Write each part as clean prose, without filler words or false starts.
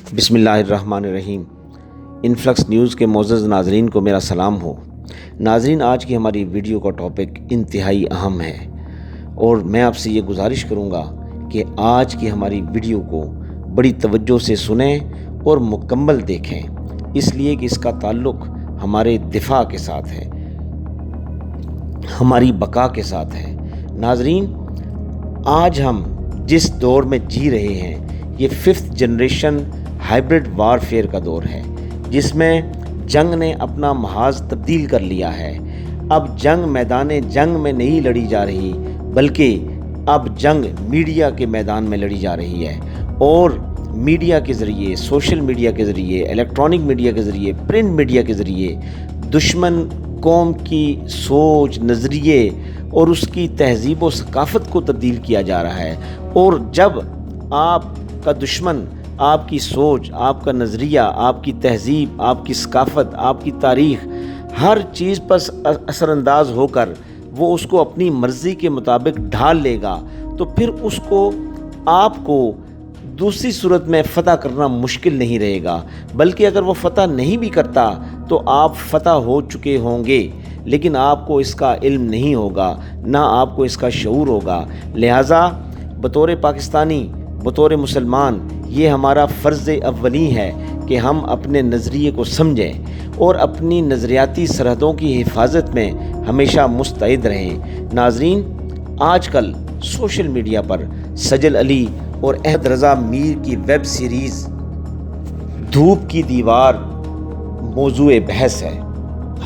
بسم اللہ الرحمن الرحیم۔ انفلکس نیوز کے معزز ناظرین کو میرا سلام ہو۔ ناظرین، آج کی ہماری ویڈیو کا ٹاپک انتہائی اہم ہے اور میں آپ سے یہ گزارش کروں گا کہ آج کی ہماری ویڈیو کو بڑی توجہ سے سنیں اور مکمل دیکھیں، اس لیے کہ اس کا تعلق ہمارے دفاع کے ساتھ ہے، ہماری بقا کے ساتھ ہے۔ ناظرین، آج ہم جس دور میں جی رہے ہیں یہ 5th جنریشن ہائبرڈ وارفیئر کا دور ہے، جس میں جنگ نے اپنا محاذ تبدیل کر لیا ہے۔ اب جنگ میدان جنگ میں نہیں لڑی جا رہی، بلکہ اب جنگ میڈیا کے میدان میں لڑی جا رہی ہے، اور میڈیا کے ذریعے، سوشل میڈیا کے ذریعے، الیکٹرانک میڈیا کے ذریعے، پرنٹ میڈیا کے ذریعے دشمن قوم کی سوچ، نظریے اور اس کی تہذیب و ثقافت کو تبدیل کیا جا رہا ہے۔ اور جب آپ کا دشمن آپ کی سوچ، آپ کا نظریہ، آپ کی تہذیب، آپ کی ثقافت، آپ کی تاریخ، ہر چیز پر اثر انداز ہو کر وہ اس کو اپنی مرضی کے مطابق ڈھال لے گا، تو پھر اس کو آپ کو دوسری صورت میں فتح کرنا مشکل نہیں رہے گا، بلکہ اگر وہ فتح نہیں بھی کرتا تو آپ فتح ہو چکے ہوں گے، لیکن آپ کو اس کا علم نہیں ہوگا، نہ آپ کو اس کا شعور ہوگا۔ لہٰذا بطور پاکستانی، بطور مسلمان، یہ ہمارا فرض اولی ہے کہ ہم اپنے نظریے کو سمجھیں اور اپنی نظریاتی سرحدوں کی حفاظت میں ہمیشہ مستعد رہیں۔ ناظرین، آج کل سوشل میڈیا پر سجل علی اور احمد رضا میر کی ویب سیریز دھوپ کی دیوار موضوع بحث ہے۔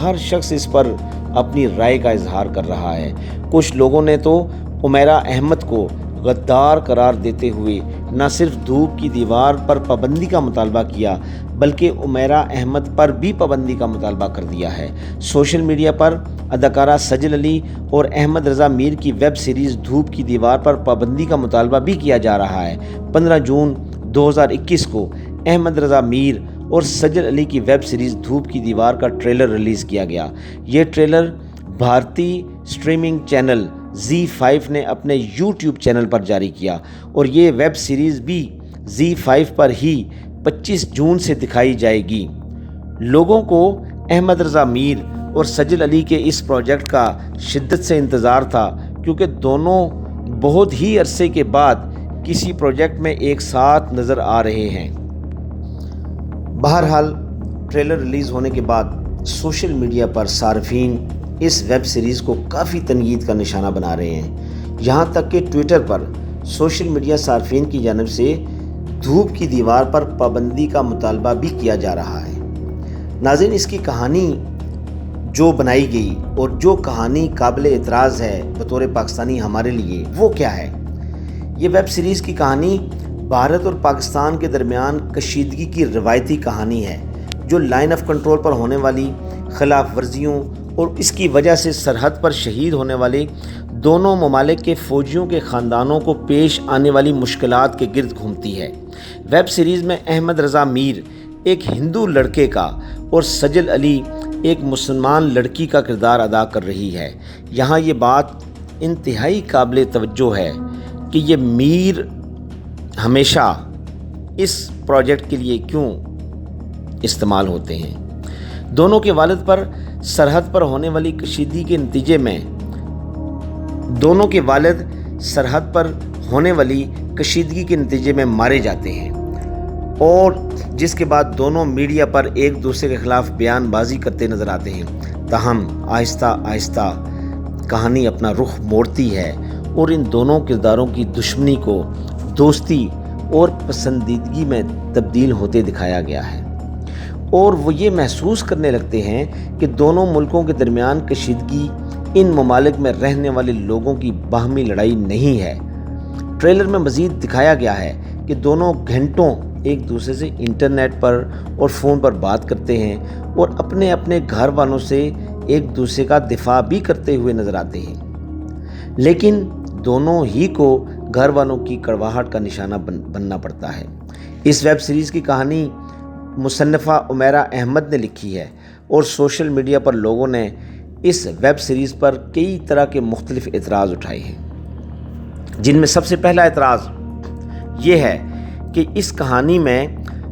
ہر شخص اس پر اپنی رائے کا اظہار کر رہا ہے۔ کچھ لوگوں نے تو عمیرہ احمد کو غدار قرار دیتے ہوئے نہ صرف دھوپ کی دیوار پر پابندی کا مطالبہ کیا، بلکہ عمیرہ احمد پر بھی پابندی کا مطالبہ کر دیا ہے۔ سوشل میڈیا پر اداکارہ سجل علی اور احمد رضا میر کی ویب سیریز دھوپ کی دیوار پر پابندی کا مطالبہ بھی کیا جا رہا ہے۔ 15 جون 2021 کو احمد رضا میر اور سجل علی کی ویب سیریز دھوپ کی دیوار کا ٹریلر ریلیز کیا گیا۔ یہ ٹریلر بھارتی سٹریمنگ چینل زی5 نے اپنے یوٹیوب چینل پر جاری کیا، اور یہ ویب سیریز بھی زی5 پر ہی 25 جون سے دکھائی جائے گی۔ لوگوں کو احمد رضا میر اور سجل علی کے اس پروجیکٹ کا شدت سے انتظار تھا، کیونکہ دونوں بہت ہی عرصے کے بعد کسی پروجیکٹ میں ایک ساتھ نظر آ رہے ہیں۔ بہرحال ٹریلر ریلیز ہونے کے بعد سوشل میڈیا پر صارفین اس ویب سیریز کو کافی تنقید کا نشانہ بنا رہے ہیں، یہاں تک کہ ٹویٹر پر سوشل میڈیا صارفین کی جانب سے دھوپ کی دیوار پر پابندی کا مطالبہ بھی کیا جا رہا ہے۔ ناظرین، اس کی کہانی جو بنائی گئی اور جو کہانی قابل اعتراض ہے بطور پاکستانی ہمارے لیے، وہ کیا ہے؟ یہ ویب سیریز کی کہانی بھارت اور پاکستان کے درمیان کشیدگی کی روایتی کہانی ہے، جو لائن آف کنٹرول پر ہونے والی خلاف ورزیوں اور اس کی وجہ سے سرحد پر شہید ہونے والے دونوں ممالک کے فوجیوں کے خاندانوں کو پیش آنے والی مشکلات کے گرد گھومتی ہے۔ ویب سیریز میں احمد رضا میر ایک ہندو لڑکے کا اور سجل علی ایک مسلمان لڑکی کا کردار ادا کر رہی ہے۔ یہاں یہ بات انتہائی قابل توجہ ہے کہ یہ میر ہمیشہ اس پروجیکٹ کے لیے کیوں استعمال ہوتے ہیں۔ دونوں کے والد پر سرحد پر ہونے والی کشیدگی کے نتیجے میں مارے جاتے ہیں، اور جس کے بعد دونوں میڈیا پر ایک دوسرے کے خلاف بیان بازی کرتے نظر آتے ہیں۔ تاہم آہستہ آہستہ کہانی اپنا رخ موڑتی ہے اور ان دونوں کرداروں کی دشمنی کو دوستی اور پسندیدگی میں تبدیل ہوتے دکھایا گیا ہے، اور وہ یہ محسوس کرنے لگتے ہیں کہ دونوں ملکوں کے درمیان کشیدگی ان ممالک میں رہنے والے لوگوں کی باہمی لڑائی نہیں ہے۔ ٹریلر میں مزید دکھایا گیا ہے کہ دونوں گھنٹوں ایک دوسرے سے انٹرنیٹ پر اور فون پر بات کرتے ہیں اور اپنے اپنے گھر والوں سے ایک دوسرے کا دفاع بھی کرتے ہوئے نظر آتے ہیں، لیکن دونوں ہی کو گھر والوں کی کڑواہٹ کا نشانہ بننا پڑتا ہے۔ اس ویب سیریز کی کہانی مصنفہ عمیرہ احمد نے لکھی ہے، اور سوشل میڈیا پر لوگوں نے اس ویب سیریز پر کئی طرح کے مختلف اعتراض اٹھائے ہیں، جن میں سب سے پہلا اعتراض یہ ہے کہ اس کہانی میں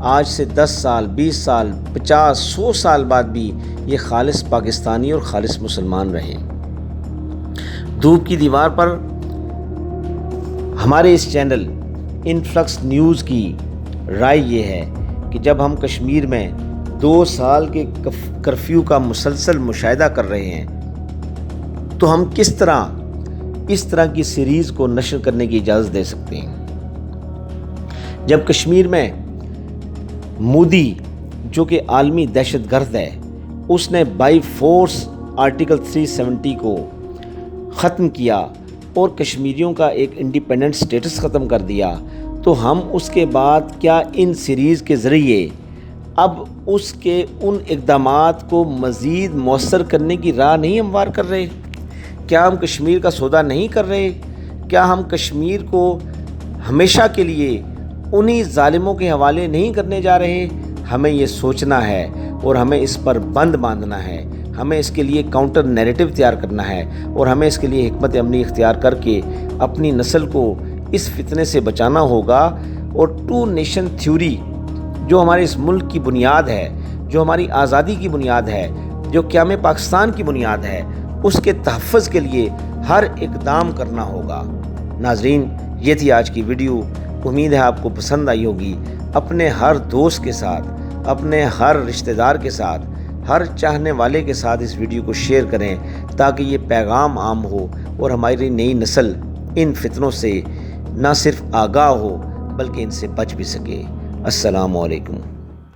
آج سے 10 سال 20 سال 50 100 سال بعد بھی یہ خالص پاکستانی اور خالص مسلمان رہیں۔ دھوپ کی دیوار پر ہمارے اس چینل انفلکس نیوز کی رائے یہ ہے کہ جب ہم کشمیر میں 2 سال کے کرفیو کا مسلسل مشاہدہ کر رہے ہیں تو ہم کس طرح اس طرح کی سیریز کو نشر کرنے کی اجازت دے سکتے ہیں؟ جب کشمیر میں مودی جو کہ عالمی دہشت گرد ہے، اس نے بائی فورس آرٹیکل 370 کو ختم کیا اور کشمیریوں کا ایک انڈیپینڈنٹ سٹیٹس ختم کر دیا، تو ہم اس کے بعد کیا ان سیریز کے ذریعے اب اس کے ان اقدامات کو مزید مؤثر کرنے کی راہ نہیں ہموار کر رہے؟ کیا ہم کشمیر کا سودا نہیں کر رہے؟ کیا ہم کشمیر کو ہمیشہ کے لیے انہی ظالموں کے حوالے نہیں کرنے جا رہے؟ ہمیں یہ سوچنا ہے اور ہمیں اس پر بند باندھنا ہے، ہمیں اس کے لیے کاؤنٹر نیریٹو تیار کرنا ہے اور ہمیں اس کے لیے حکمت عملی اختیار کر کے اپنی نسل کو اس فتنے سے بچانا ہوگا۔ اور 2 نیشن تھیوری جو ہمارے اس ملک کی بنیاد ہے، جو ہماری آزادی کی بنیاد ہے، جو قیام پاکستان کی بنیاد ہے، اس کے تحفظ کے لیے ہر اقدام کرنا ہوگا۔ ناظرین، یہ تھی آج کی ویڈیو، امید ہے آپ کو پسند آئی ہوگی۔ اپنے ہر دوست کے ساتھ، اپنے ہر رشتہ دار کے ساتھ، ہر چاہنے والے کے ساتھ اس ویڈیو کو شیئر کریں تاکہ یہ پیغام عام ہو اور ہماری نئی نسل ان فتنوں سے نہ صرف آگاہ ہو بلکہ ان سے بچ بھی سکے۔ السلام علیکم۔